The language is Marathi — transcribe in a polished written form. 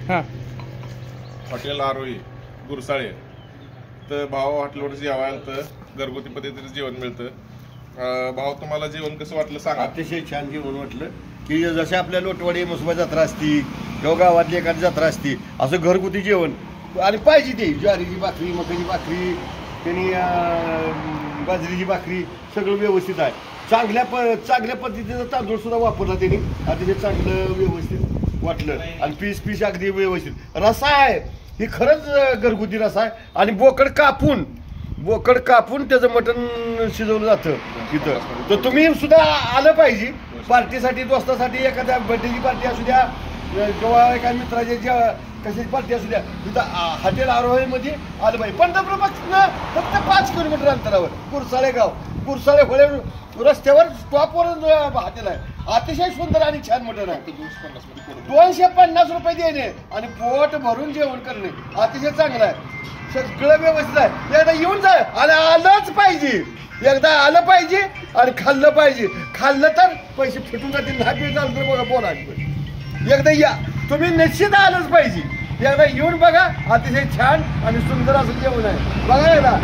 हां हॉटेल आरोही गुरसाळे तर भाऊ हॉटेलवर जेवायला तर घरगुती पद्धतीचं जेवण मिळतं। भाऊ तुम्हाला जेवण कसं वाटलं सांगा। अतिशय छान जेवण वाटलं की जसे आपल्या लोटवाडी मसुबा जत्रा असती किंवा गावातली एखादी जत्रा असती असं घरगुती जेवण आणि पाहिजे ते ज्वारीची भाकरी मकाची भाकरी त्यांनी बाजरीची भाकरी सगळं व्यवस्थित आहे। चांगल्या पद्धतीचा तांदूळ सुद्धा वापरला त्यांनी अतिशय चांगलं व्यवस्थित वाटलं आणि पीस अगदी व्यवस्थित रस्सा आहे ही खरंच घरगुती रस्सा आहे आणि बोकड कापून त्याचं मटण शिजवलं जातं तिथं। तर तुम्ही सुद्धा आलं पाहिजे पार्टीसाठी दोस्तासाठी एखाद्या बर्थडेची पार्टी असू द्या किंवा एका मित्राच्या ज्या कशाची पार्टी असू द्या तिथं हॉटेल आरोहीमध्ये आलं पाहिजे। पंढरपूरपासून फक्त 5 किलोमीटर अंतरावर गुरसाळे गाव गुरसाळे होळे रस्त्यावर स्टॉपवर हॉटेल आहे। अतिशय सुंदर आणि छान मटण आहे। 250 रुपये देणे आणि पोट भरून जेवण करणे अतिशय चांगलं आहे। सगळं व्यवस्थित आहे। एकदा येऊन जा आणि आलंच पाहिजे एकदा आलं पाहिजे आणि खाल्लं पाहिजे। खाल्लं तर पैसे फिटून जातील नाही झालं तर बघा बोला एकदा या तुम्ही निश्चित आलंच पाहिजे। एकदा येऊन बघा अतिशय छान आणि सुंदर असं जेवण आहे बघा एकदा।